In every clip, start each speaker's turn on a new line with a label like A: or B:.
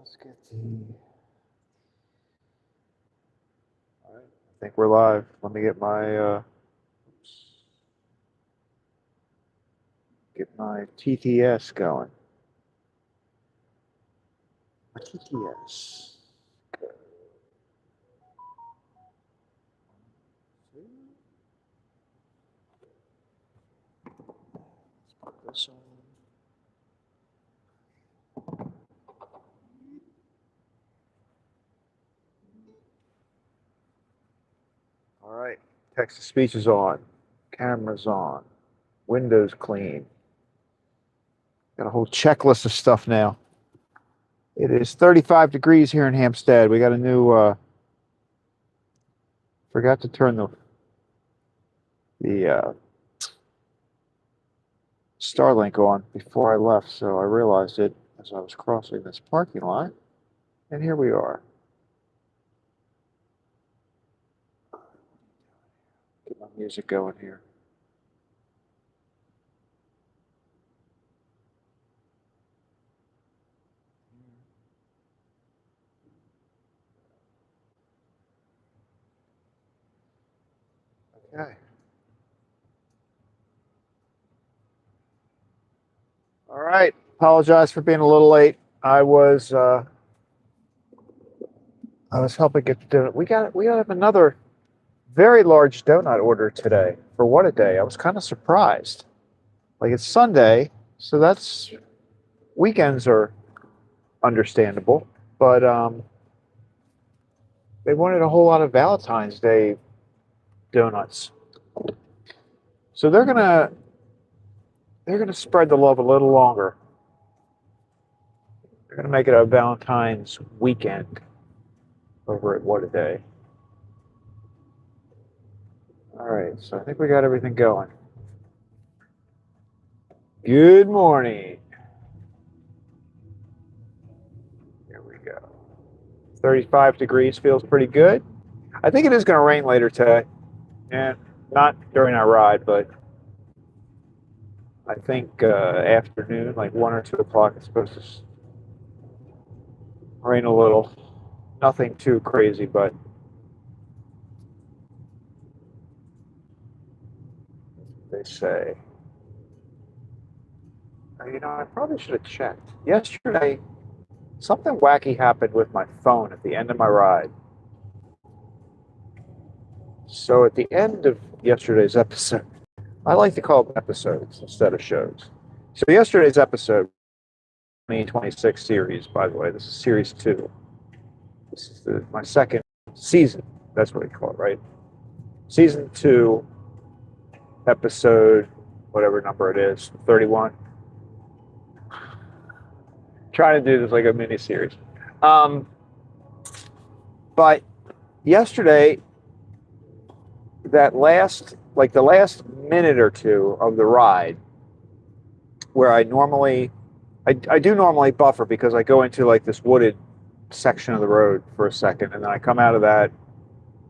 A: Let's get the. All right, I think we're live. Let me get my TTS going. My TTS. Good. Let's put this on. All right, text to speech is on, camera's on, windows clean. Got a whole checklist of stuff now. It is 35 degrees here in Hampstead. We got a new, forgot to turn the Starlink on before I left, so I realized it as I was crossing this parking lot, and here we are. Get my music going here. Okay. All right. Apologize for being a little late. I was helping get the donut. We got another very large donut order today. For what a day. I was kind of surprised. Like, it's Sunday, so that's weekends are understandable, but they wanted a whole lot of Valentine's Day donuts. So they're gonna spread the love a little longer. They're gonna make it a Valentine's weekend over at What a Day. All right, so I think we got everything going. Good morning. Here we go. 35 degrees feels pretty good. I think it is going to rain later today. And not during our ride, but I think afternoon, like 1 or 2 o'clock, it's supposed to rain a little. Nothing too crazy, but they say. You know, I probably should have checked. Yesterday, something wacky happened with my phone at the end of my ride. So at the end of yesterday's episode, I like to call them episodes instead of shows. So yesterday's episode, 2026 series, by the way, this is series 2. This is my second season. That's what we call it, right? Season 2, episode, whatever number it is, 31. Trying to do this like a mini series. But yesterday, the last minute or 2 of the ride, where I do normally buffer because I go into like this wooded section of the road for a second, and then I come out of that,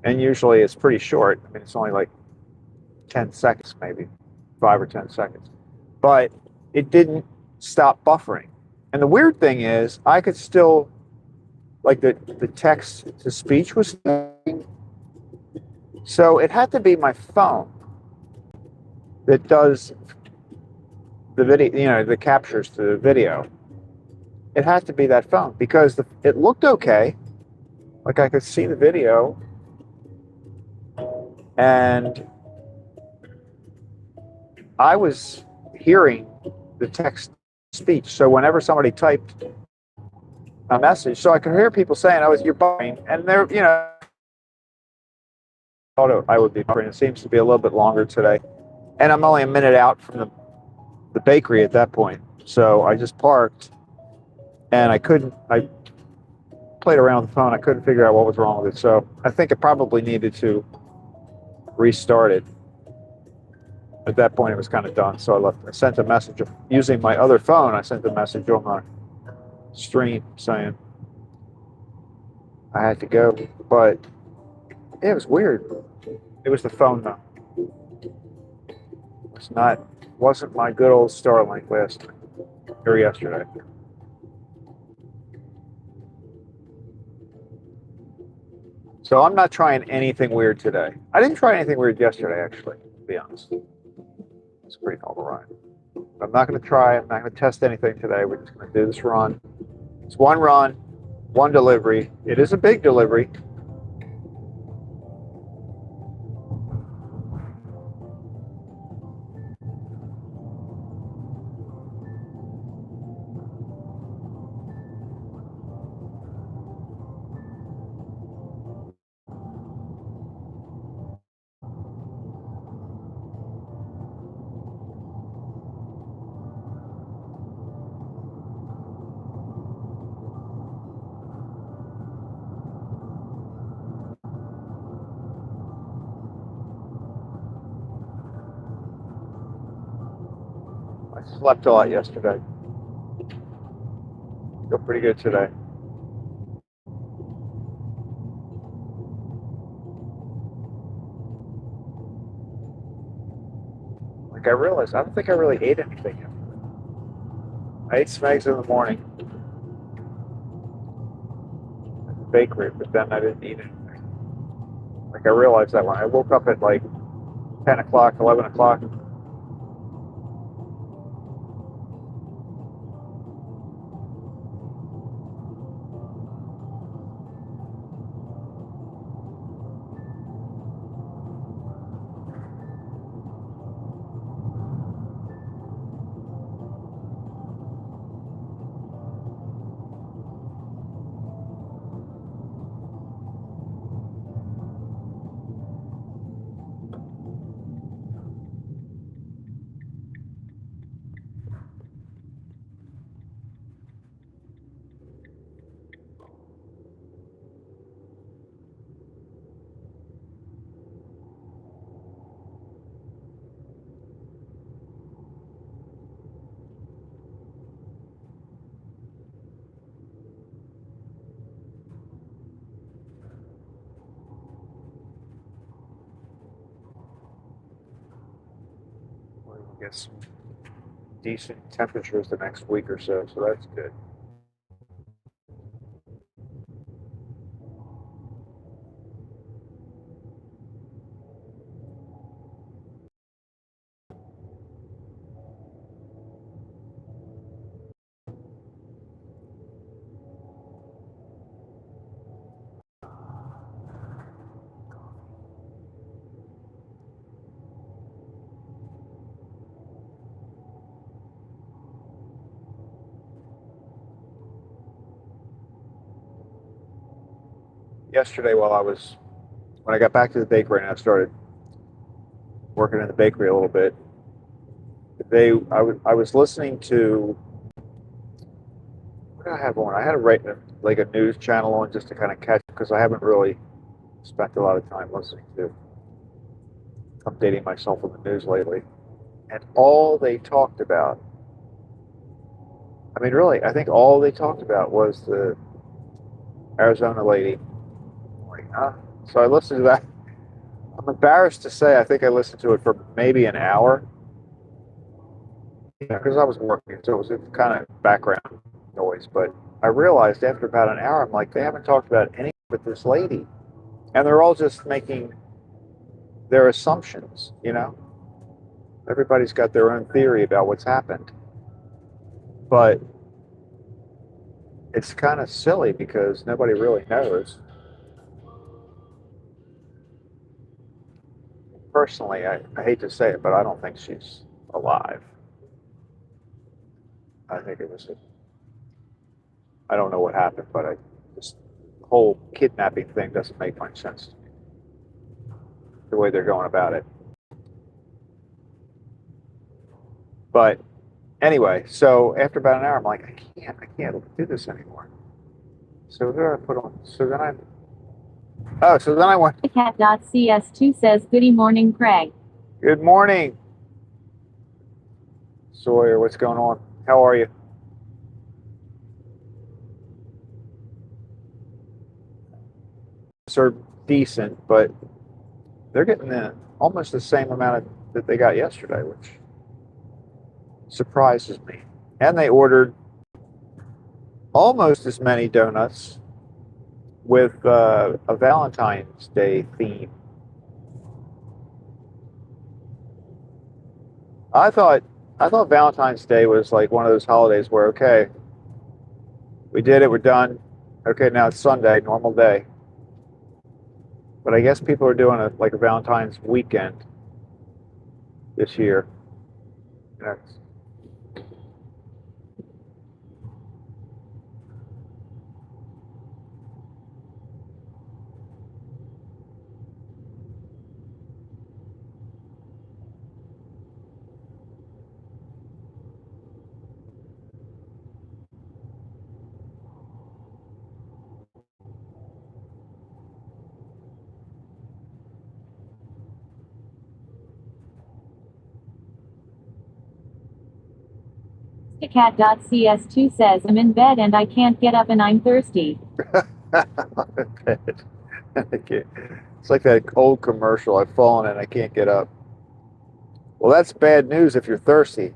A: and usually it's pretty short. I mean, it's only like 10 seconds, maybe 5 or 10 seconds, but it didn't stop buffering. And the weird thing is, I could still, like, the text to speech was, so it had to be my phone that does the video, you know, that captures the video. It had to be that phone because it looked okay. Like, I could see the video, and I was hearing the text speech. So whenever somebody typed a message, so I could hear people saying, "Oh, you're buffering," and they're, you know, I would be buffering. It seems to be a little bit longer today, and I'm only a minute out from the bakery at that point. So I just parked, and I played around with the phone. I couldn't figure out what was wrong with it. So I think it probably needed to restart it. At that point, it was kind of done. So I sent a message using my other phone. I sent a message on my stream saying I had to go, but it was weird. It was the phone though. Wasn't my good old Starlink last night or yesterday. So I'm not trying anything weird today. I didn't try anything weird yesterday, actually, to be honest. It's a pretty normal run. I'm not going to try. I'm not going to test anything today. We're just going to do this run. It's one run, one delivery. It is a big delivery. I slept a lot yesterday. Feel pretty good today. Like I realized, I don't think I really ate anything yesterday. I ate some eggs in the morning at the bakery, but then I didn't eat anything. Like I realized that when I woke up at like 10 o'clock, 11 o'clock. We're gonna get some decent temperatures the next week or so, so that's good. Yesterday, when I got back to the bakery and I started working in the bakery a little bit, I was listening to, what did I have on? I had like a news channel on just to kind of catch, because I haven't really spent a lot of time listening to, updating myself on the news lately. And all they talked about, I mean, really, I think all they talked about was the Arizona lady. Like, huh? So I listened to that. I'm embarrassed to say I think I listened to it for maybe an hour. Because I was working, so it was kind of background noise. But I realized after about an hour, I'm like, they haven't talked about anything with this lady. And they're all just making their assumptions, you know? Everybody's got their own theory about what's happened. But it's kind of silly because nobody really knows. Personally, I hate to say it, but I don't think she's alive. I think it was I don't know what happened, but this whole kidnapping thing doesn't make much sense to me, the way they're going about it. But anyway, so after about an hour, I'm like, I can't do this anymore. So there I put on. So then I went.
B: Cat.cs2 says, "Goody morning, Craig."
A: Good morning, Sawyer. What's going on? How are you? Are decent, but they're getting almost the same amount that they got yesterday, which surprises me. And they ordered almost as many donuts with a Valentine's Day theme. I thought I thought Valentine's Day was like one of those holidays where okay, we did it, we're done. Okay, now it's Sunday, normal day. But I guess people are doing like a Valentine's weekend this year. That's,
B: Cat.cs2 says I'm in bed and I can't get up and I'm thirsty.
A: it's like that old commercial. I've fallen and I can't get up. Well, that's bad news if you're thirsty.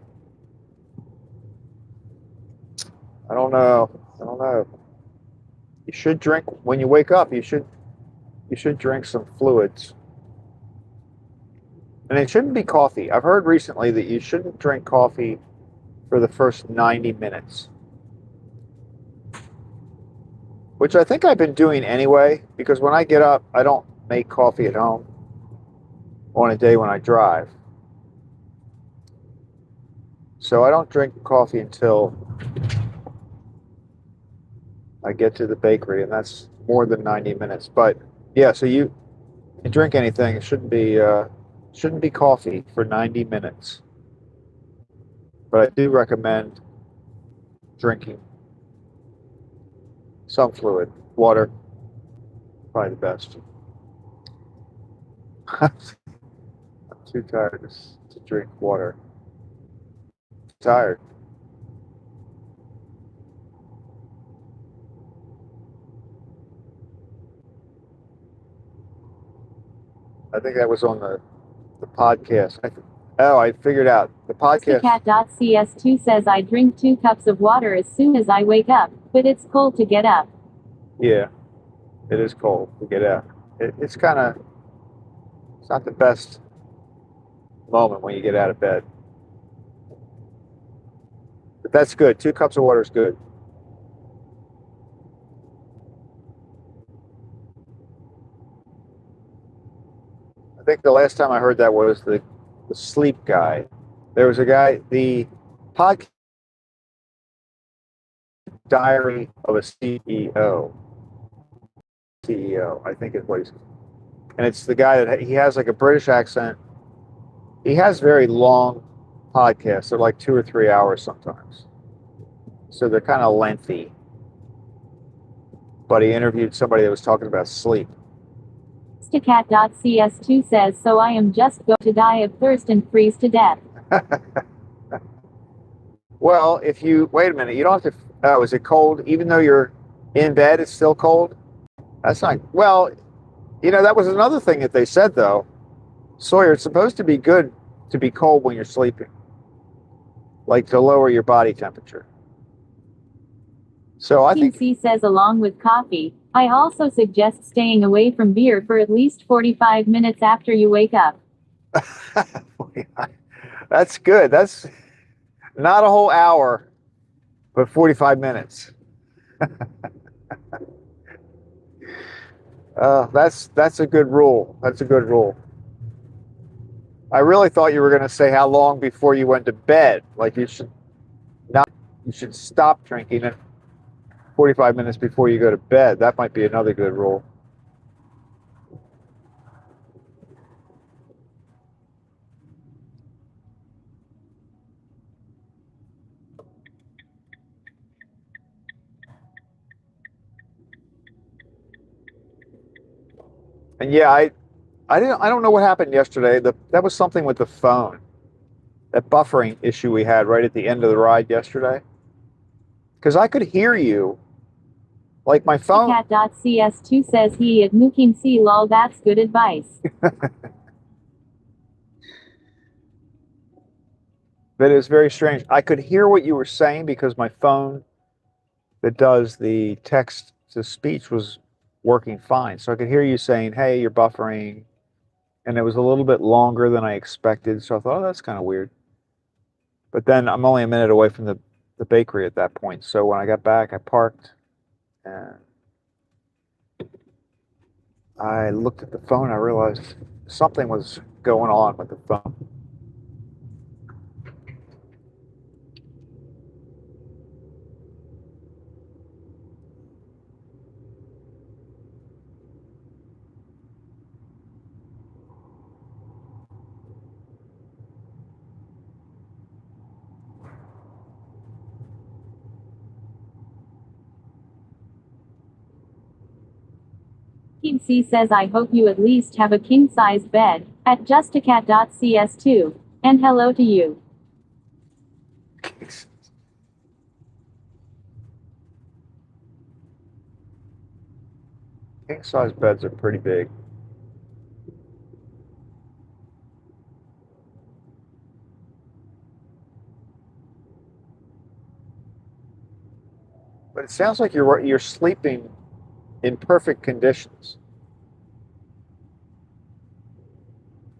A: I don't know. I don't know. You should drink when you wake up. You should drink some fluids. And it shouldn't be coffee. I've heard recently that you shouldn't drink coffee for the first 90 minutes. Which I think I've been doing anyway, because when I get up, I don't make coffee at home on a day when I drive. So I don't drink coffee until I get to the bakery, and that's more than 90 minutes. But yeah, so you drink anything, it shouldn't be coffee for 90 minutes. But I do recommend drinking some fluid, water, probably the best. I'm too tired to drink water. Tired. I think that was on the podcast. I figured out the podcast.
B: Cat.cs2 says I drink 2 cups of water as soon as I wake up, but it's cold to get up.
A: Yeah, it is cold to get out. It's not the best moment when you get out of bed. But that's good. 2 cups of water is good. I think the last time I heard that was the sleep guy. There was a guy, the podcast Diary of a CEO. CEO, I think is what he's. And it's the guy that he has like a British accent. He has very long podcasts. They're like 2 or 3 hours sometimes. So they're kind of lengthy. But he interviewed somebody that was talking about sleep.
B: Cat.cs2 says so I am just going to die of thirst and freeze to death.
A: Well, if you wait a minute, you don't have to. Oh, is it cold? Even though you're in bed, it's still cold? That's not. Well, that was another thing that they said, though. Sawyer, it's supposed to be good to be cold when you're sleeping, like to lower your body temperature. So I think.
B: C says along with coffee, I also suggest staying away from beer for at least 45 minutes after you wake up.
A: That's good. That's not a whole hour, but 45 minutes. That's a good rule. That's a good rule. I really thought you were going to say how long before you went to bed. Like you should stop drinking it 45 minutes before you go to bed. That might be another good rule. And yeah, I don't know what happened yesterday. That was something with the phone. That buffering issue we had right at the end of the ride yesterday. Because I could hear you. Like my phone.
B: Cat.cs2 says he at Mookin C lol, that's good advice.
A: That is very strange. I could hear what you were saying because my phone that does the text to speech was working fine. So I could hear you saying, "Hey, you're buffering," and it was a little bit longer than I expected. So I thought, "Oh, that's kind of weird." But then I'm only a minute away from the bakery at that point. So when I got back, I parked and I looked at the phone. I realized something was going on with the phone.
B: Team C says I hope you at least have a king-size bed, at justacat.cs2. And hello to you.
A: King size beds are pretty big. But it sounds like you're sleeping in perfect conditions.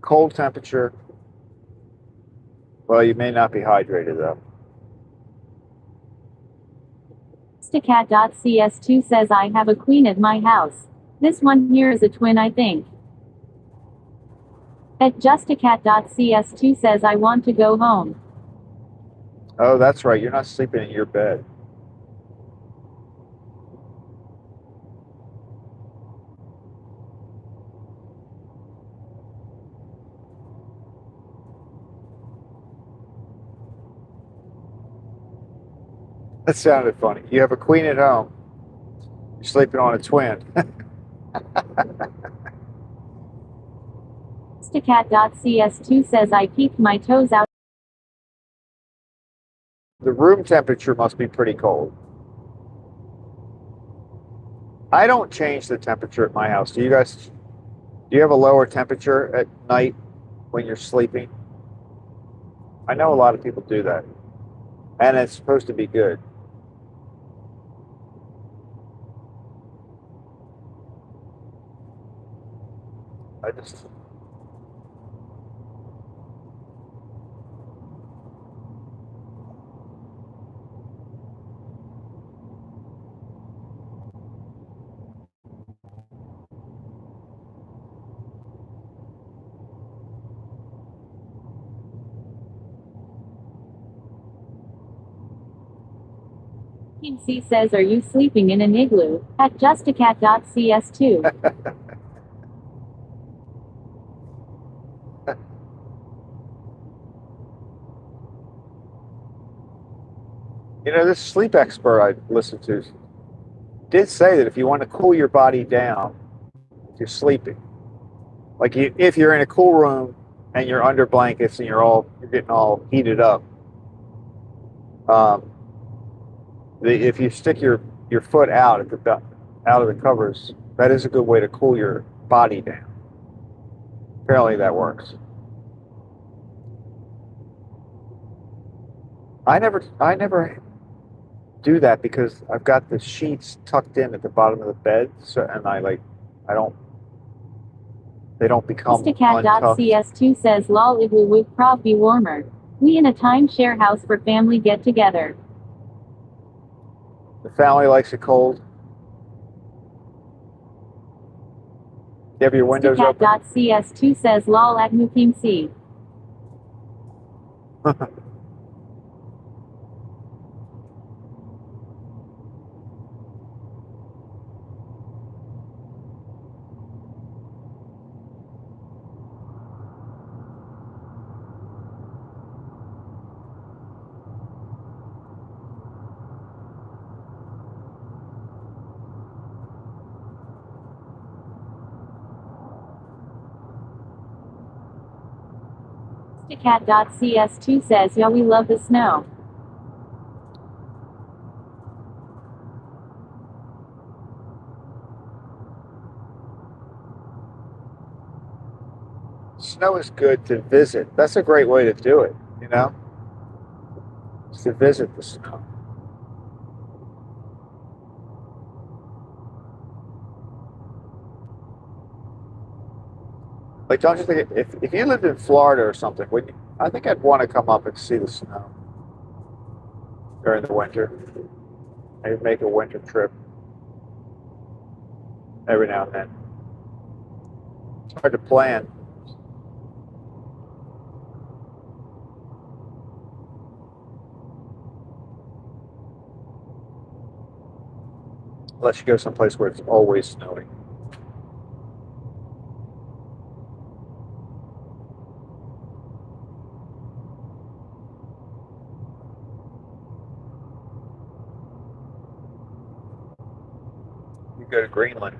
A: Cold temperature. Well, you may not be hydrated though.
B: Justacat.cs2 says I have a queen at my house. This one here is a twin, I think. At justacat.cs2 says I want to go home.
A: Oh, that's right. You're not sleeping in your bed. That sounded funny. You have a queen at home. You're sleeping on a twin.
B: Justacat.cs2 says I peeked my toes out.
A: The room temperature must be pretty cold. I don't change the temperature at my house. Do you guys? Do you have a lower temperature at night when you're sleeping? I know a lot of people do that, and it's supposed to be good. I just
B: Team C says are you sleeping in an igloo? At justacat.cs2.
A: this sleep expert I listened to did say that if you want to cool your body down, if you're sleeping, like if you're in a cool room and you're under blankets and you're getting all heated up, um, if you stick your foot out out of the covers, that is a good way to cool your body down. Apparently that works. I never do that because I've got the sheets tucked in at the bottom of the bed, so and I don't they don't become untucked.
B: Justacat.cs2 says lol igloo would prob be warmer. We in a timeshare house for family get together.
A: The family likes it cold. You have your windows open.
B: Justacat.cs2 says lol at Mukim C. Justacat.cs2 says yeah we love the snow.
A: Snow is good to visit. That's a great way to do it, is to visit the snow. Like, don't you think if you lived in Florida or something, would you, I think I'd want to come up and see the snow during the winter. Maybe make a winter trip every now and then. It's hard to plan. Unless you go someplace where it's always snowing. You go to Greenland.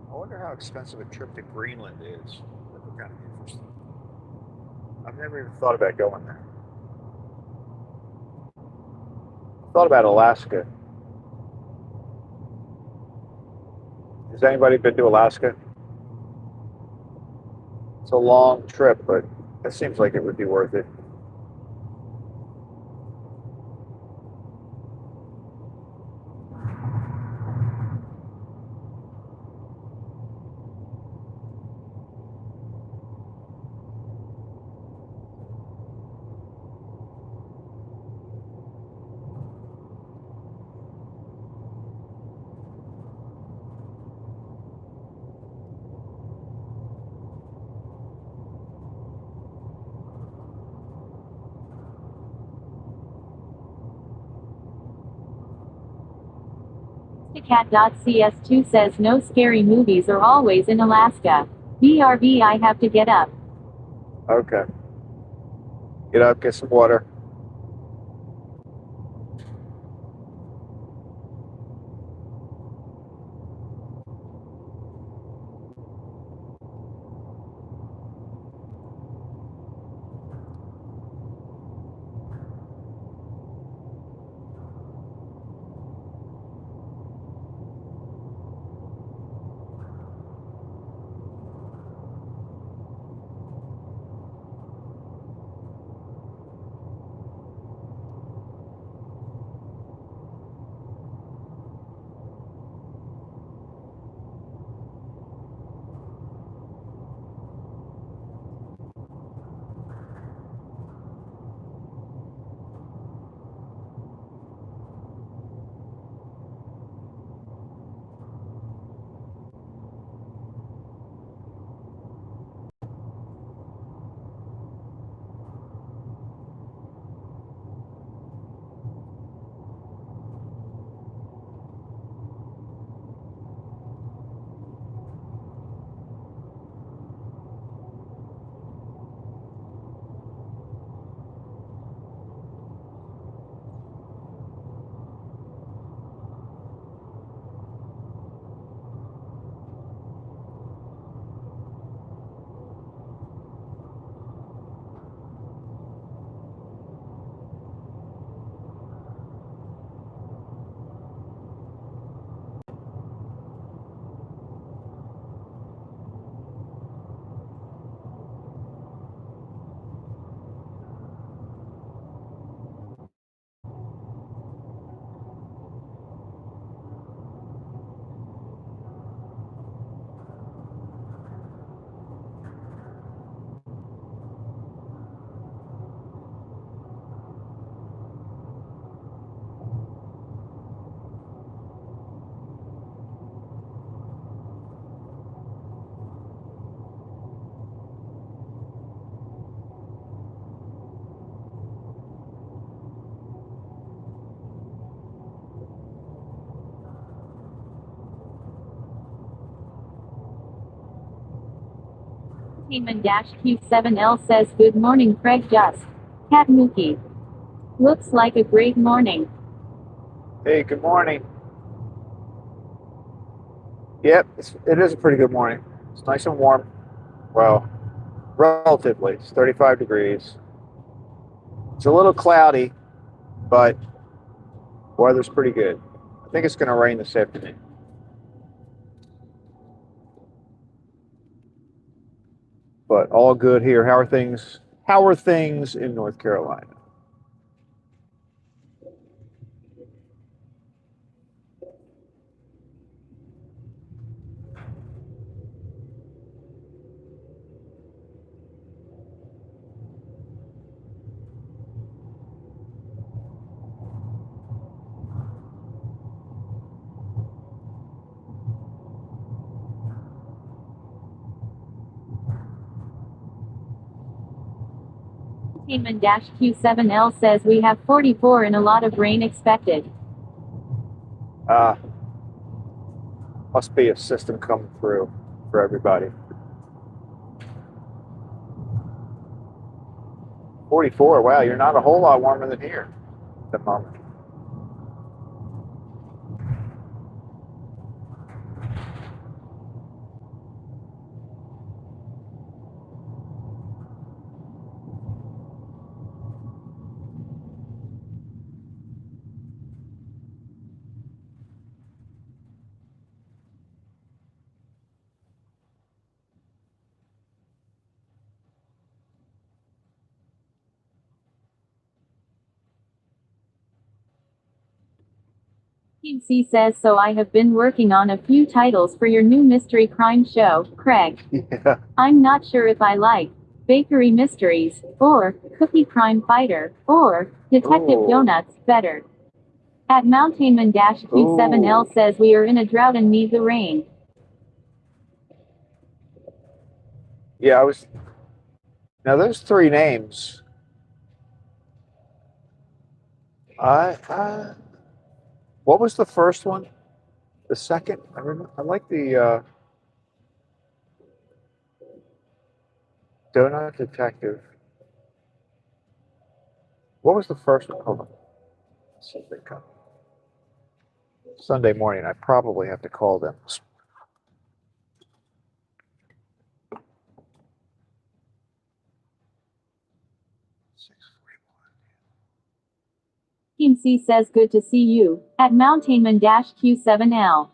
A: I wonder how expensive a trip to Greenland is. That'd be kind of interesting. I've never even thought about going there. I thought about Alaska. Has anybody been to Alaska? It's a long trip, but it seems like it would be worth it.
B: Cat.cs2 says no scary movies are always in Alaska. BRB, I have to get up.
A: Okay. Get up, get some water.
B: Heyman-Q7L says good morning Craig just. Cat Mookie. Looks like a great morning.
A: Hey, good morning. Yep, it is a pretty good morning. It's nice and warm. Well, relatively. It's 35 degrees. It's a little cloudy, but weather's pretty good. I think it's going to rain this afternoon. But all good here. How are things? How are things in North Carolina?
B: Mountainman-Q7L says we have 44 and a lot of rain expected.
A: Must be a system coming through for everybody. 44. Wow, you're not a whole lot warmer than here at the moment.
B: C says so I have been working on a few titles for your new mystery crime show, Craig.
A: Yeah.
B: I'm not sure if I like Bakery Mysteries, or Cookie Crime Fighter, or Detective
A: Ooh.
B: Donuts better. At Mountainman-Q7L says we are in a drought and need the rain.
A: Yeah, now those three names. What was the first one? The second? I like the Donut Detective. What was the first one? Hold on. Sunday morning. I probably have to call them.
B: Team C says good to see you, at Mountainman-Q7L.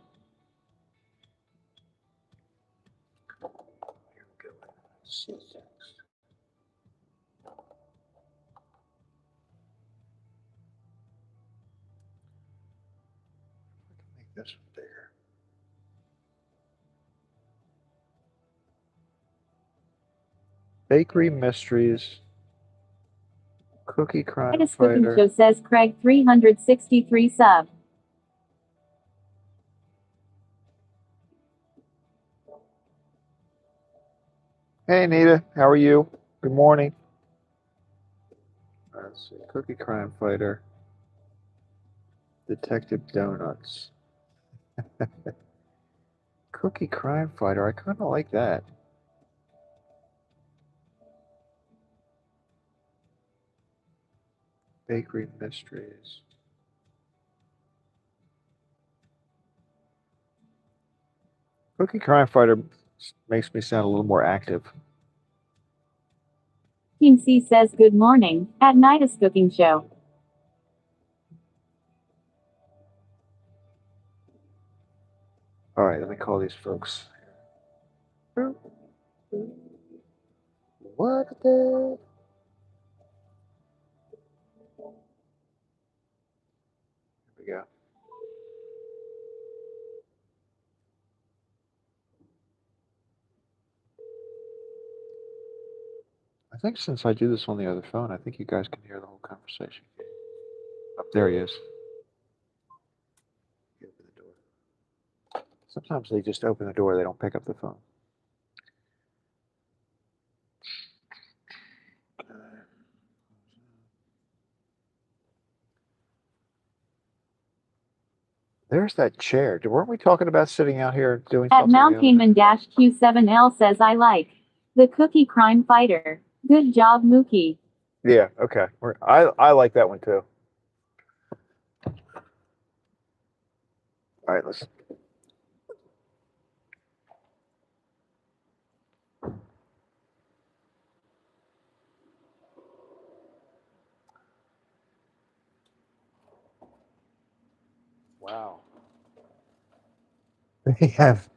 A: Make this one bigger. Bakery Mysteries. Cookie Crime
B: Titus Cooking
A: Fighter.
B: Show says Craig 363 sub.
A: Hey, Anita. How are you? Good morning. Let's see. Cookie Crime Fighter. Detective Donuts. Cookie Crime Fighter. I kind of like that. Bakery Mysteries. Cookie Crime Fighter makes me sound a little more active.
B: Team C says good morning, at Titus Cooking Show.
A: All right, let me call these folks. What the? Here we go. I think since I do this on the other phone, I think you guys can hear the whole conversation. Up there he is. He opened the door. Sometimes they just open the door, they don't pick up the phone. There's that chair. Weren't we talking about sitting out here doing
B: At
A: something?
B: Mountainman-Q7L says I like the Cookie Crime Fighter. Good job, Mookie.
A: Yeah, okay. I like that one too. All right, let's. Wow. They have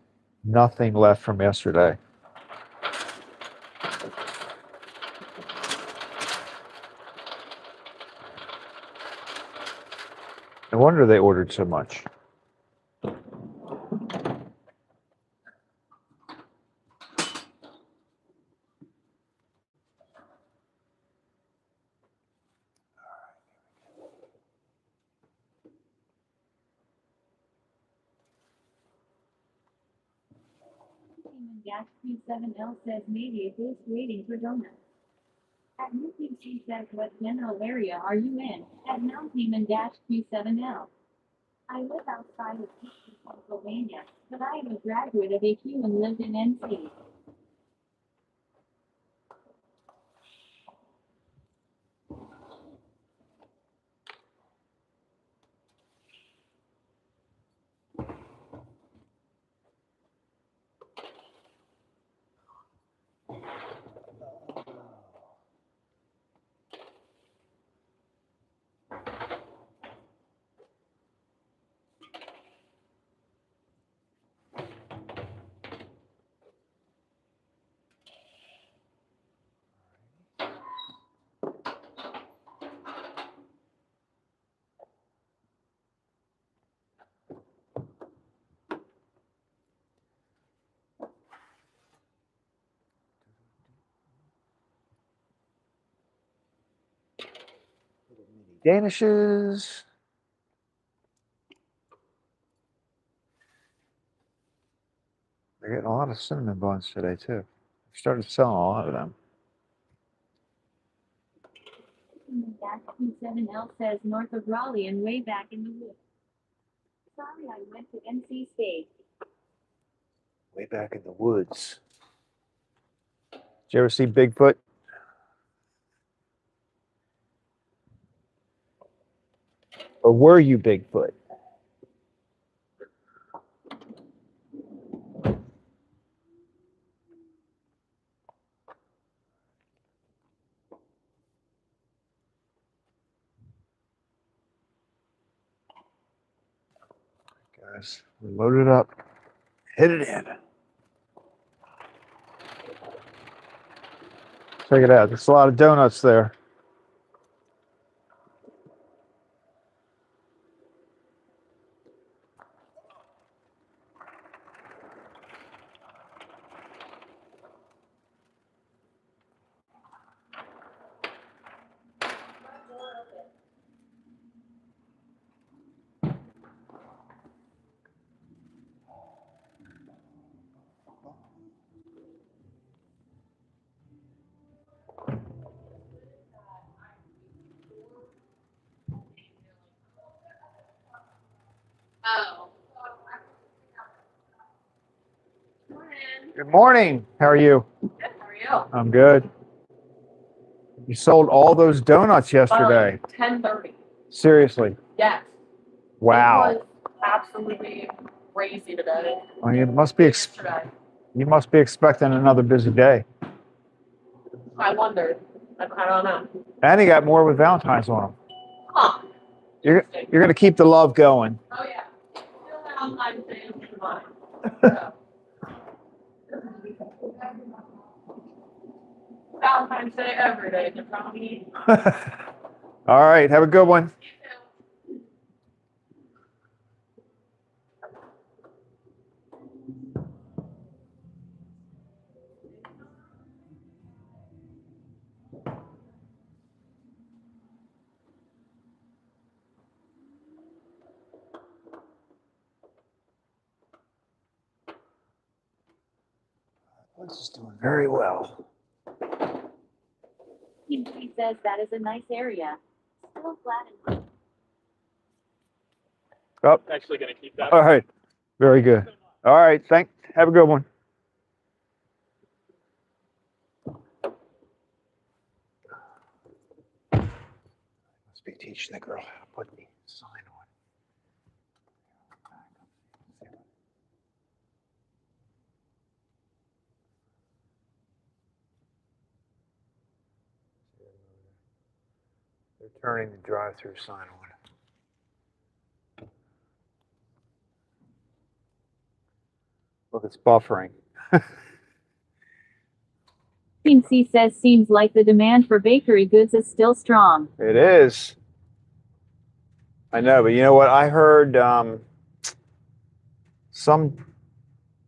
A: nothing left from yesterday. No wonder they ordered so much.
B: Dash Q7L says maybe a boost waiting for donuts. At UPC says what general area are you in? At Mount Demon Dash Q7L. I live outside of Peachtree, Pennsylvania, but I am a graduate of AQ and lived in NC.
A: Danishes. They're getting a lot of cinnamon buns today too. They started selling a lot of them.
B: Dash Q7L says north of Raleigh and way back in the woods. Sorry, I went to NC State.
A: Way back in the woods. Did you ever see Bigfoot? Or were you Bigfoot? Guys, we loaded up. Hit it in. Check it out. There's a lot of donuts there.
C: Oh.
A: Good morning. How are you?
C: Good, how are you?
A: I'm good. You sold all those donuts yesterday.
C: 10:30.
A: Seriously.
C: Yes.
A: Wow.
C: It was absolutely crazy today.
A: Well, you must be
C: Yesterday.
A: expecting another busy day.
C: I wondered. I don't know.
A: And you got more with Valentine's on them.
C: Huh.
A: You're going to keep the love going.
C: Oh, yeah. Still Valentine's Day is mine. So. Valentine's Day every day. You tell me.
A: All right. Have a good one. This is doing very well.
B: He says that is a nice area. Still flat and
A: Oh,
D: Actually going to keep that.
A: all right. Very good. All right. Have a good one. be teaching the girl how to put the sign on. They're turning the drive-through sign on. Look, it's buffering.
B: Team C says seems like the demand for bakery goods is still strong.
A: It is. I know, but you know what? I heard some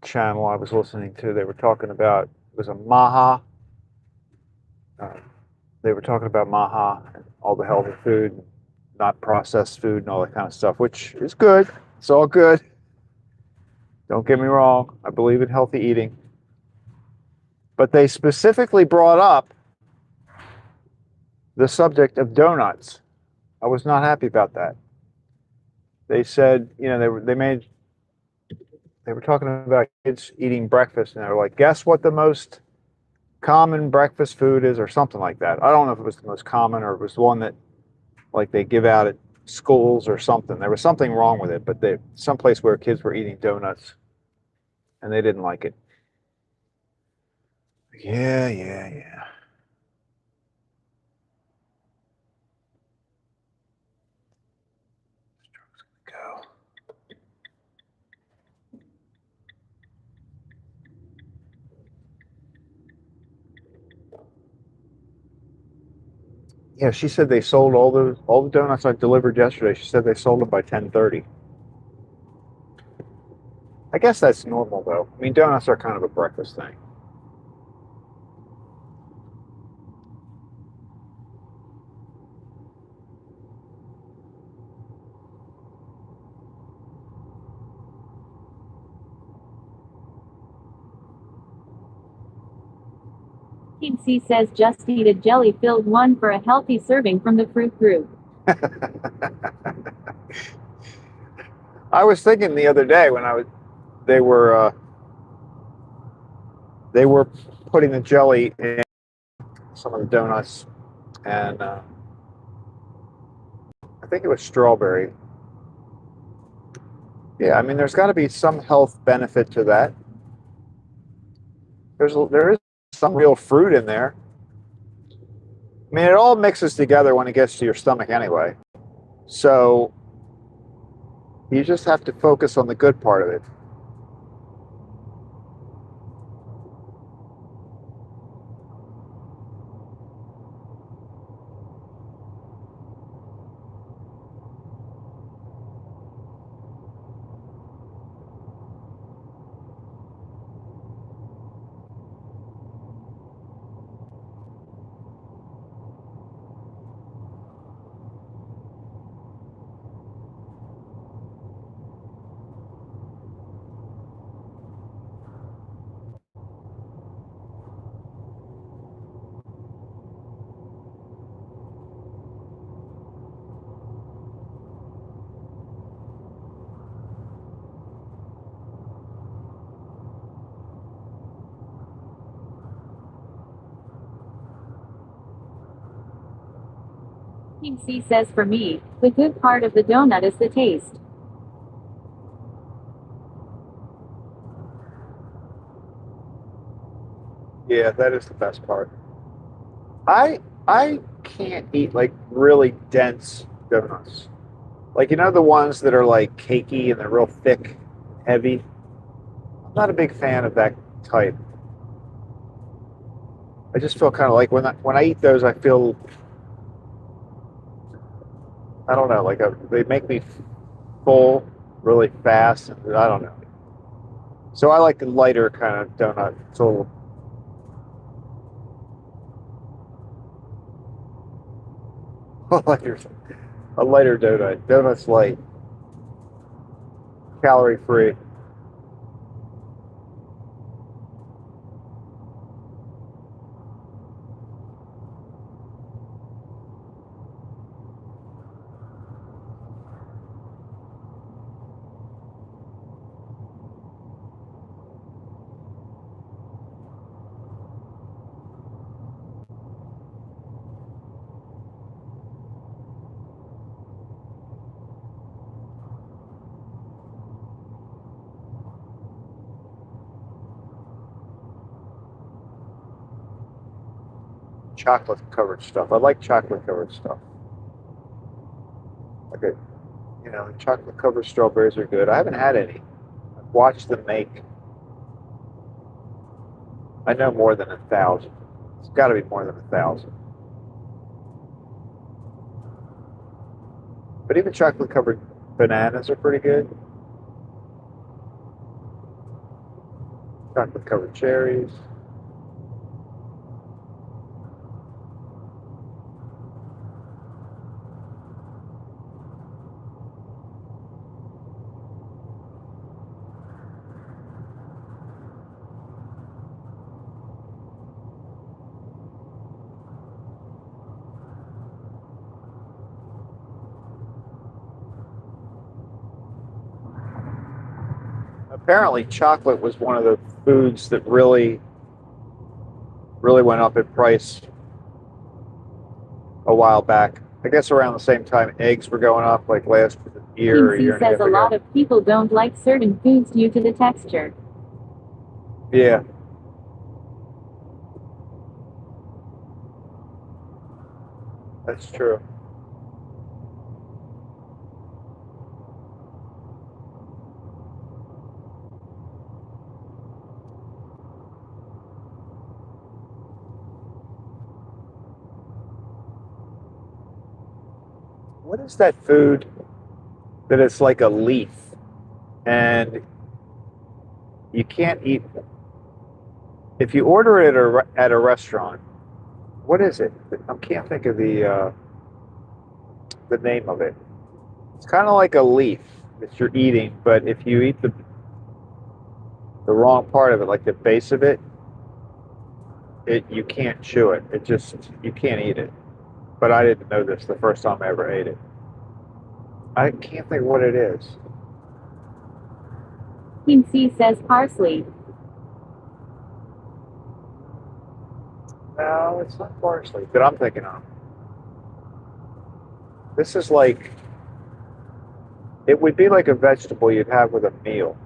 A: channel I was listening to, they were talking about, it was a Maha. They were talking about Maha and all the healthy food, not processed food and all that kind of stuff, which is good. It's all good. Don't get me wrong. I believe in healthy eating. But they specifically brought up the subject of donuts. I was not happy about that. They said, you know, they were talking about kids eating breakfast, and they were like, guess what the most common breakfast food is, or something like that. I don't know if it was the most common or it was the one that like they give out at schools or something. There was something wrong with it, but they someplace where kids were eating donuts and they didn't like it. Yeah. Go. Yeah, she said they sold all the donuts I delivered yesterday. She said they sold them by 10:30. I guess that's normal though. I mean, donuts are kind of a breakfast thing.
B: Team C says just eat a jelly-filled one for a healthy serving from the fruit group.
A: I was thinking the other day when they were putting the jelly in some of the donuts, and I think it was strawberry. Yeah, I mean, there's got to be some health benefit to that. There is some real fruit in there. I mean, it all mixes together when it gets to your stomach anyway. So you just have to focus on the good part of it.
B: Team C says for me, the good part of the donut is the taste.
A: Yeah, that is the best part. I can't eat like really dense donuts. Like, you know, the ones that are like cakey and they're real thick, heavy. I'm not a big fan of that type. I just feel kind of like when I eat those, I feel, I don't know, like they make me full really fast. And I don't know. So I like the lighter kind of donut. It's a lighter, a lighter donut. Donut's light, calorie free. chocolate covered stuff. I like chocolate covered stuff. Like a, chocolate covered strawberries are good. I haven't had any. I've watched them make. I know more than 1,000. It's got to be more than 1,000. But even chocolate covered bananas are pretty good. Chocolate covered cherries. Apparently, chocolate was one of the foods that really went up in price a while back. I guess around the same time eggs were going up, like last year or a
B: Team
A: year
B: C
A: and a
B: says
A: half
B: a lot
A: ago.
B: of people don't like certain foods due to the texture.
A: Yeah. That's true. What is that food that it's like a leaf and you can't eat if you order it at a restaurant? What is it? I can't think of the name of it. It's kind of like a leaf that you're eating, but if you eat the wrong part of it, like the base of it, you can't chew it. It just you can't eat it. But I didn't know this the first time I ever ate it. I can't think what it is.
B: Team C says parsley.
A: No, it's not parsley that I'm thinking of. This is like it would be like a vegetable you'd have with a meal.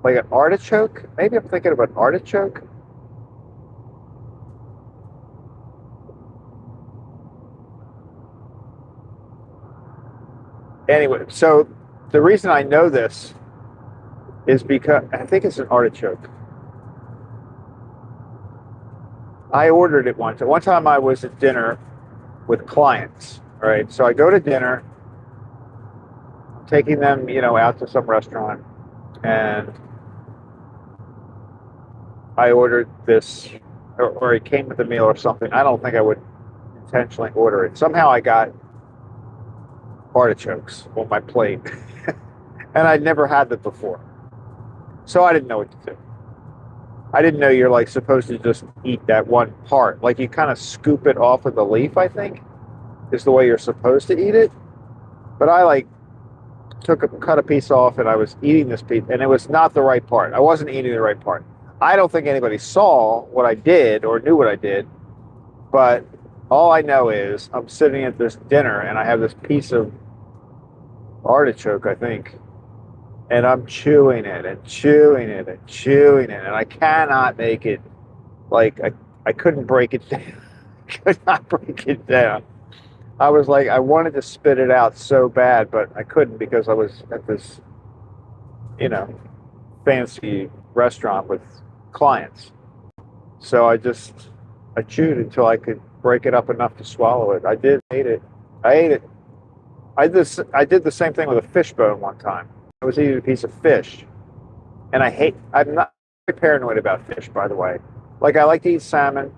A: Like an artichoke? Maybe I'm thinking of an artichoke. Anyway, so the reason I know this is because I think it's an artichoke. I ordered it once. One time I was at dinner with clients, right? So I go to dinner, taking them, out to some restaurant, and I ordered this, or it came with a meal or something. I don't think I would intentionally order it. Somehow I got artichokes on my plate, and I'd never had them before. So I didn't know what to do. I didn't know you're like supposed to just eat that one part. Like you kind of scoop it off of the leaf, I think, is the way you're supposed to eat it. But I like cut a piece off and I was eating this piece and it was not the right part. I wasn't eating the right part. I don't think anybody saw what I did or knew what I did, but all I know is I'm sitting at this dinner and I have this piece of artichoke, I think, and I'm chewing it and chewing it and chewing it, and I cannot make it, like, I couldn't break it down. Could not break it down. I was like, I wanted to spit it out so bad, but I couldn't because I was at this, fancy restaurant with clients. So I chewed until I could break it up enough to swallow it. I ate it. I ate it. I did the same thing with a fish bone one time. I was eating a piece of fish, and I'm not very paranoid about fish, by the way. Like, I like to eat salmon.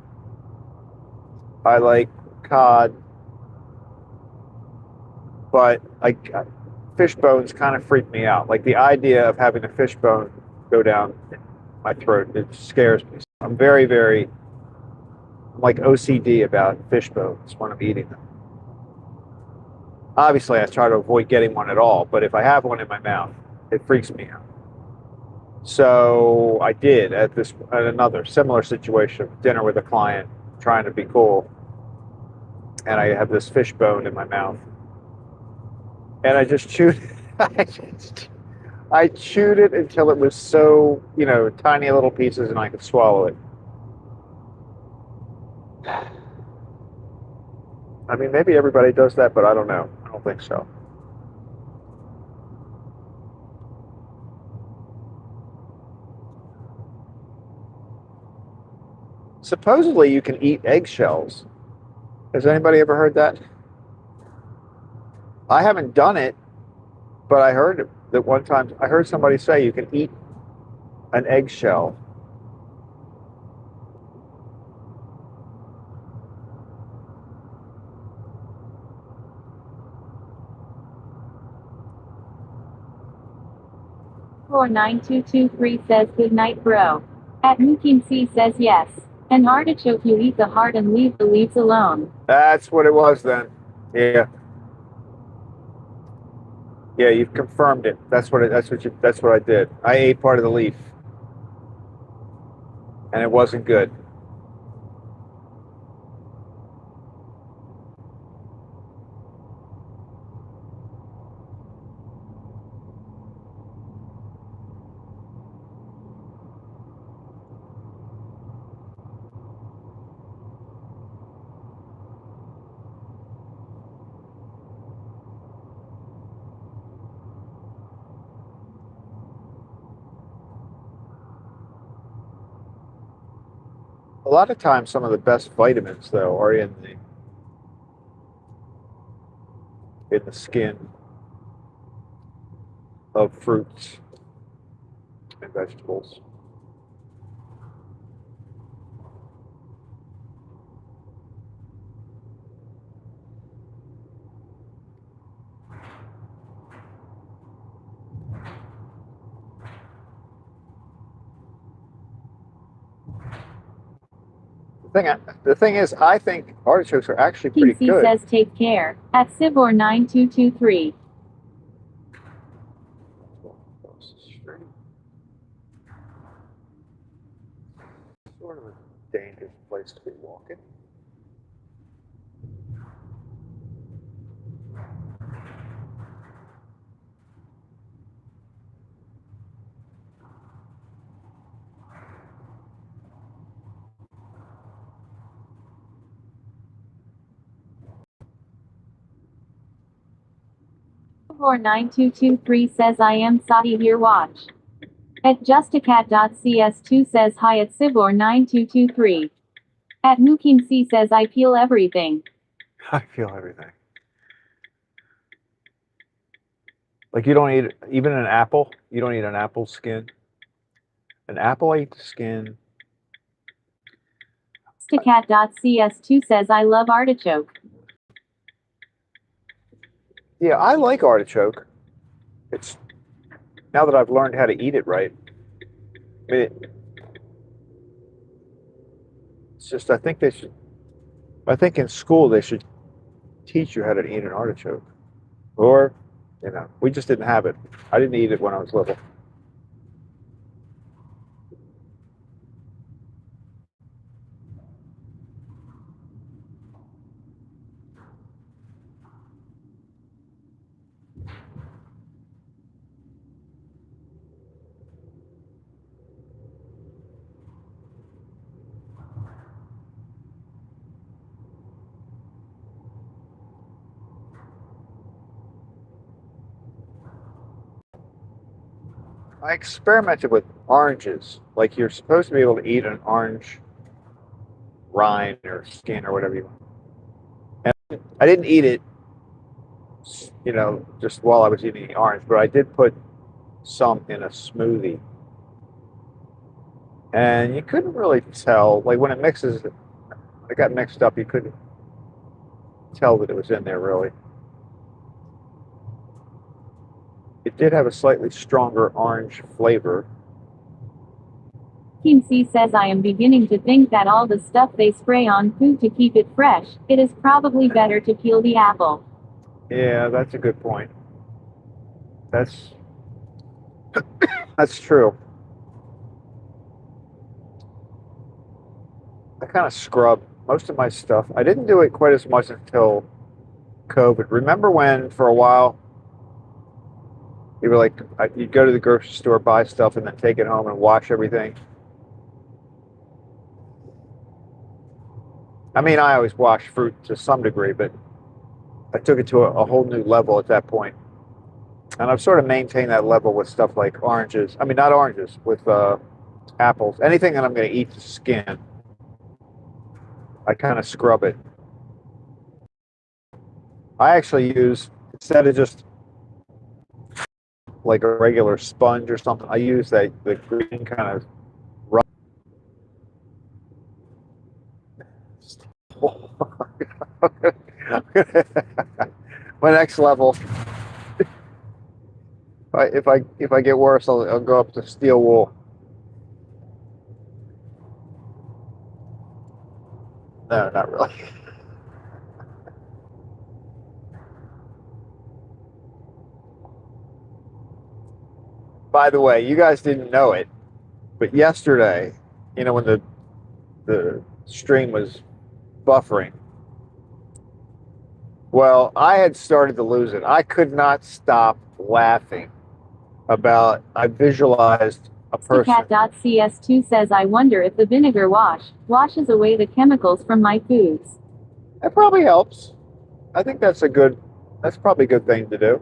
A: I like cod. But fish bones kind of freak me out. Like the idea of having a fish bone go down my throat, it scares me. I'm very, very, I'm like OCD about fish bones when I'm eating them. Obviously, I try to avoid getting one at all, but if I have one in my mouth, it freaks me out. So I did at another similar situation, dinner with a client, trying to be cool, and I have this fish bone in my mouth. And I just chewed it. I chewed it until it was so, tiny little pieces and I could swallow it. I mean, maybe everybody does that, but I don't know. I don't think so. Supposedly, you can eat eggshells. Has anybody ever heard that? I haven't done it, but I heard that one time. I heard somebody say you can eat an eggshell.
B: Or 9223 says good night bro. At Mukim C says yes. An artichoke you eat the heart and leave the leaves alone.
A: That's what it was then. Yeah. Yeah, you've confirmed it. That's what I did. I ate part of the leaf, and it wasn't good. A lot of times, some of the best vitamins, though, are in the skin of fruits and vegetables. The thing is, I think artichokes are actually pretty
B: Mukim C
A: good.
B: says take care. At Sibor 9223.
A: Sort of a dangerous place to be walking.
B: Or 9223 says I am Saudi here watch. At justacat.cs2 says hi at Sibor 9223. At Mukim C says I peel everything.
A: I feel everything. Like you don't eat even an apple. You don't eat an apple skin. An apple, I eat the skin.
B: Justacat.cs2 says I love artichoke.
A: Yeah, I like artichoke. It's now that I've learned how to eat it right. I mean, it's just I think in school they should teach you how to eat an artichoke. Or, we just didn't have it. I didn't eat it when I was little. I experimented with oranges. Like you're supposed to be able to eat an orange rind or skin or whatever you want. And I didn't eat it, just while I was eating the orange, but I did put some in a smoothie. And you couldn't really tell, like when it got mixed up, you couldn't tell that it was in there really. It did have a slightly stronger orange flavor.
B: Kim C says I am beginning to think that all the stuff they spray on food to keep it fresh, it is probably better to peel the apple.
A: Yeah, that's a good point. That's true. I kind of scrub most of my stuff. I didn't do it quite as much until COVID. Remember when, for a while, you were like, you'd go to the grocery store, buy stuff, and then take it home and wash everything? I mean, I always wash fruit to some degree, but I took it to a whole new level at that point. And I've sort of maintained that level with stuff like oranges. I mean, not oranges, with apples. Anything that I'm going to eat the skin, I kind of scrub it. I actually use, instead of just like a regular sponge or something, I use the green kind of rub. My next level, if I get worse, I'll go up to steel wool. No, not really. By the way, you guys didn't know it, but yesterday, when the stream was buffering, well, I had started to lose it. I could not stop laughing about. I visualized a person.
B: Cat.cs2 says, I wonder if the vinegar washes away the chemicals from my foods.
A: That probably helps. I think that's probably a good thing to do.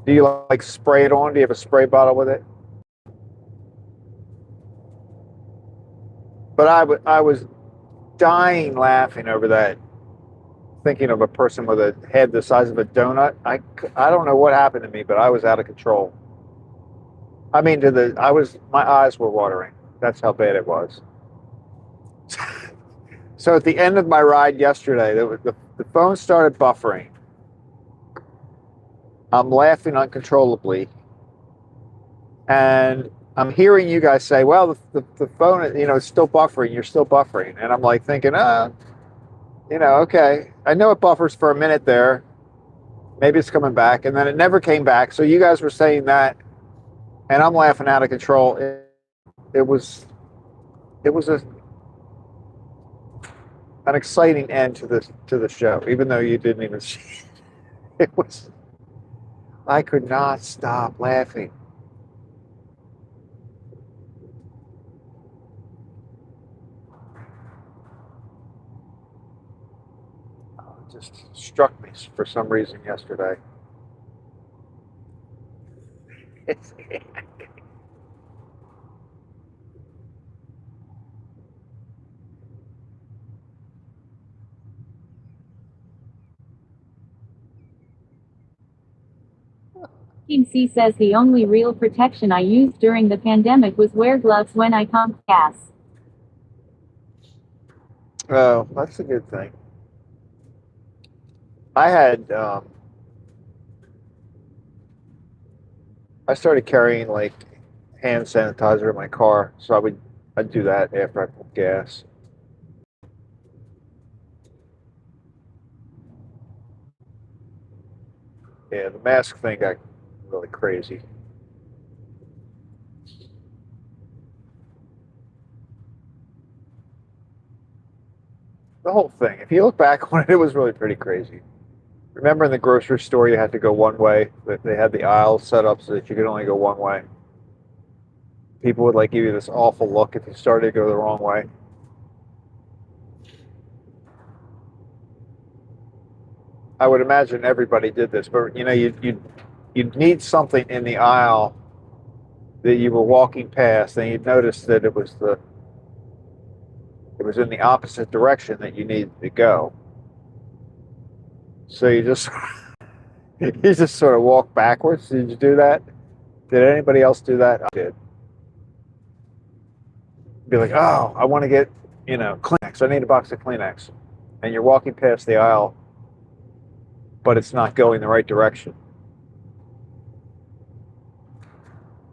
A: Do you like spray it on? Do you have a spray bottle with it? But I was dying laughing over that, thinking of a person with a head the size of a donut. I don't know what happened to me, but I was out of control. I mean, my eyes were watering. That's how bad it was. So at the end of my ride yesterday, the phone started buffering. I'm laughing uncontrollably, and I'm hearing you guys say, "Well, the phone, is still buffering. You're still buffering," and I'm like thinking, okay, I know it buffers for a minute there. Maybe it's coming back, and then it never came back. So you guys were saying that, and I'm laughing out of control. It was an exciting end to the show, even though you didn't even see it. It was. I could not stop laughing. It just struck me for some reason yesterday.
B: Team C says, the only real protection I used during the pandemic was wear gloves when I pumped gas.
A: Oh, that's a good thing. I started carrying like hand sanitizer in my car, so I'd do that after I pump gas. Yeah, the mask thing got really crazy. The whole thing. If you look back on it, it was really pretty crazy. Remember in the grocery store, you had to go one way. They had the aisles set up so that you could only go one way. People would like give you this awful look if you started to go the wrong way. I would imagine everybody did this, but you'd need something in the aisle that you were walking past, and you'd notice that it was in the opposite direction that you needed to go. So you just sort of walk backwards. Did you do that? Did anybody else do that? I did. Be like, oh, I want to get Kleenex. I need a box of Kleenex, and you're walking past the aisle, but it's not going the right direction.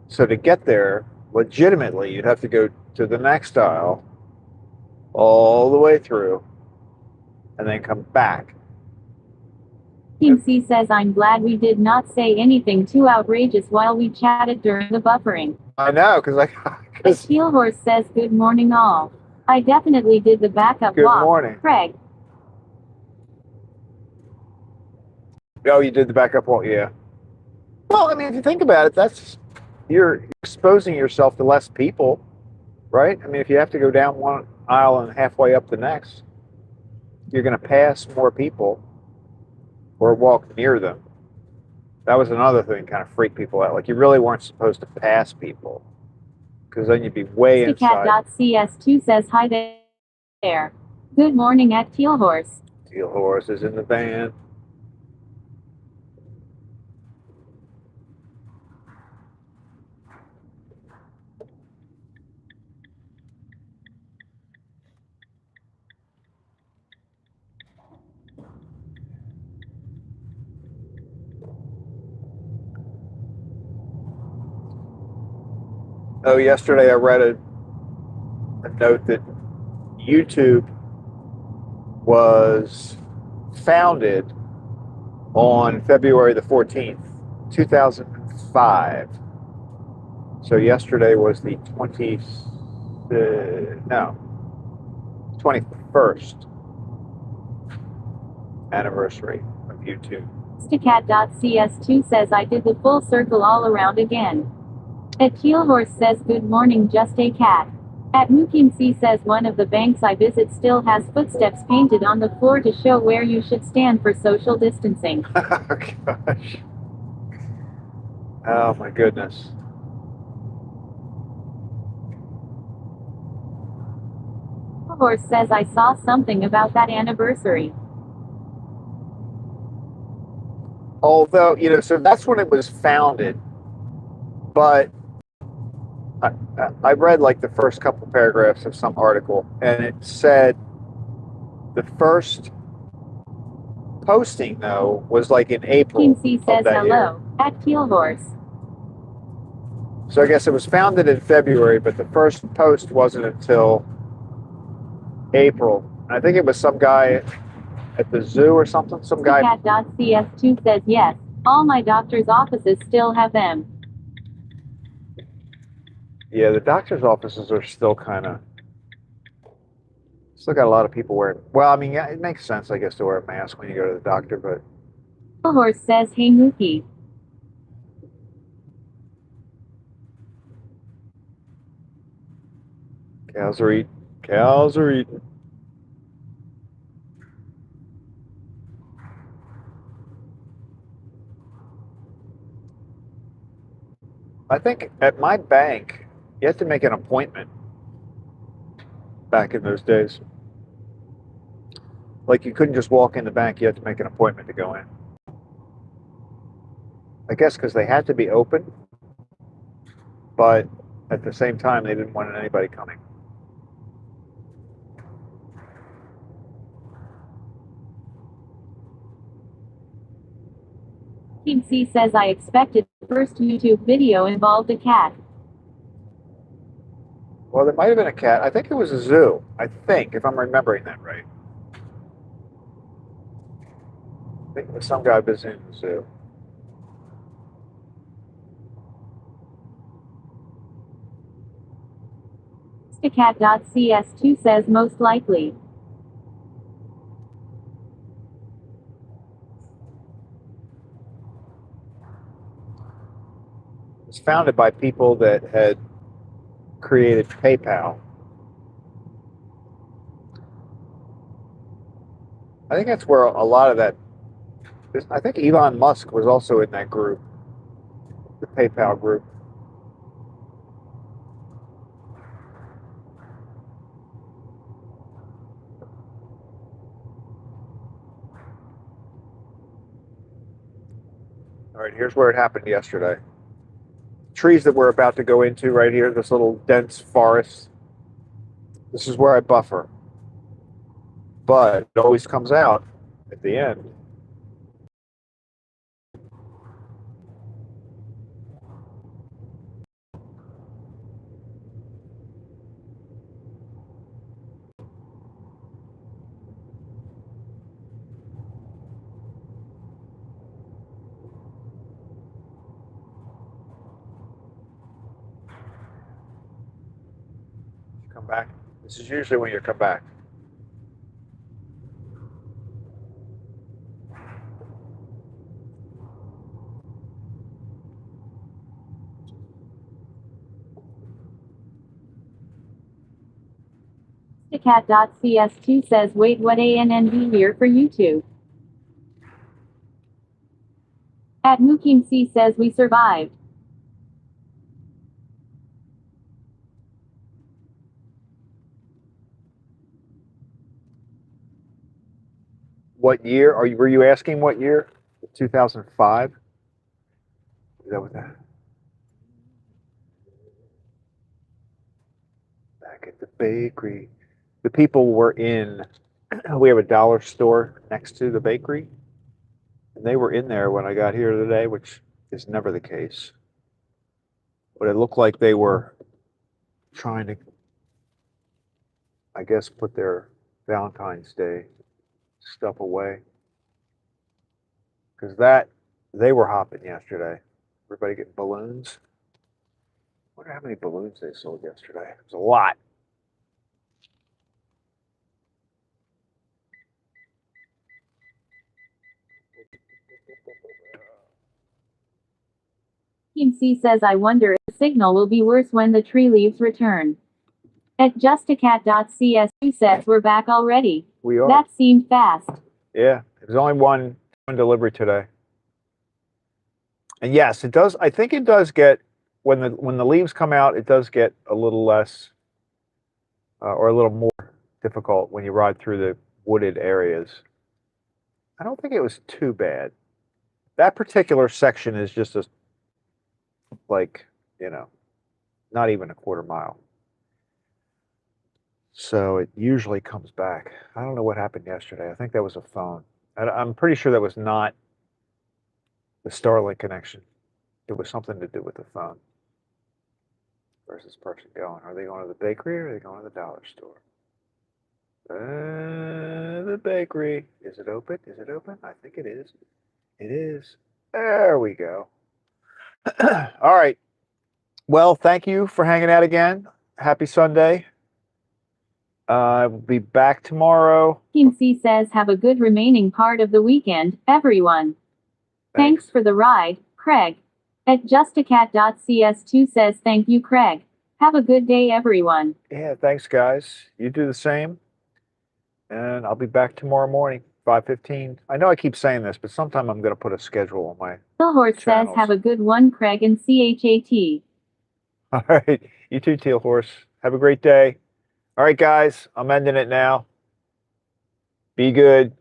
A: So to get there legitimately, you'd have to go to the next aisle, all the way through, and then come back.
B: Team C says, I'm glad we did not say anything too outrageous while we chatted during the buffering.
A: I know, because
B: The Steel Horse says, good morning all. I definitely did the backup
A: Good
B: walk.
A: morning.
B: Craig.
A: Oh, you did the backup walk, yeah. Well, I mean, if you think about it, you're exposing yourself to less people, right? I mean, if you have to go down one aisle and halfway up the next, you're going to pass more people or walk near them. That was another thing that kind of freaked people out. Like, you really weren't supposed to pass people because then you'd be way inside.
B: Sticat.cs2 says hi there. Good morning at Teal Horse.
A: Teal Horse is in the van. Oh, yesterday I read a note that YouTube was founded on February the 14th, 2005. So yesterday was the 21st anniversary of YouTube.
B: Sticat.cs2 says I did the full circle all around again. At Teal Horse says good morning just a cat. At Mukimsi says one of the banks I visit still has footsteps painted on the floor to show where you should stand for social distancing.
A: Oh, gosh. Oh, my goodness.
B: Teal Horse says I saw something about that anniversary.
A: Although, so that's when it was founded. But I read like the first couple paragraphs of some article, and it said the first posting, though, was like in April.
B: Mukimsi says hello at Teal Horse.
A: So I guess it was founded in February, but the first post wasn't until April. I think it was some guy at the zoo or something. Some guy.
B: Cat.cs2 says yes. All my doctor's offices still have them.
A: Yeah, the doctor's offices are still got a lot of people wearing. Well, I mean, yeah, it makes sense, I guess, to wear a mask when you go to the doctor, but.
B: Teal Horse says hey Mookie.
A: Cows are eating. Cows are eating. I think at my bank, you had to make an appointment back in those days. Like, you couldn't just walk in the bank, you had to make an appointment to go in. I guess because they had to be open, but at the same time, they didn't want anybody coming.
B: Team C says I expected the first YouTube video involved a cat.
A: Well, there might have been a cat. I think it was a zoo. I think, if I'm remembering that right. I think it was some guy visiting the zoo.
B: Sticat.cs2 says most likely.
A: It was founded by people that had created PayPal. I think that's where a lot of that. I think Elon Musk was also in that group, the PayPal group. All right, here's where it happened yesterday. Trees that we're about to go into right here, this little dense forest. This is where I buffer. But it always comes out at the end. Come back. This is usually when you come back.
B: Cat.cs2 says wait what ANNB here for YouTube. At Mukim C says we survived.
A: What year were you asking? What year? 2005. Is that what that? Back at the bakery, the people were in. We have a dollar store next to the bakery, and they were in there when I got here today, which is never the case. But it looked like they were trying to, I guess, put their Valentine's Day stuff away. Because they were hopping yesterday. Everybody getting balloons. I wonder how many balloons they sold yesterday. It was a lot.
B: Mukim C says I wonder if the signal will be worse when the tree leaves return. At JustACat.cs2 says we're back already.
A: We are.
B: That seemed fast.
A: Yeah, there's only one delivery today. And yes, it does. I think it does get when the leaves come out, it does get a little less or a little more difficult when you ride through the wooded areas. I don't think it was too bad. That particular section is just like, not even a quarter mile. So it usually comes back. I don't know what happened yesterday. I think that was a phone. I'm pretty sure that was not the Starlink connection. It was something to do with the phone. Where's this person going? Are they going to the bakery or are they going to the dollar store? The bakery. Is it open? Is it open? I think it is. It is. There we go. All right. Well, thank you for hanging out again. Happy Sunday. We'll be back tomorrow.
B: Mukim C says have a good remaining part of the weekend, everyone. Thanks for the ride, Craig. At JustACat.cs2 says thank you, Craig. Have a good day, everyone.
A: Yeah, thanks, guys. You do the same. And I'll be back tomorrow morning, 5:15. I know I keep saying this, but sometime I'm going to put a schedule on my
B: The horse says
A: channels.
B: have a good one, Craig and CHAT.
A: All right. You too, Teal Horse. Have a great day. All right, guys. I'm ending it now. Be good.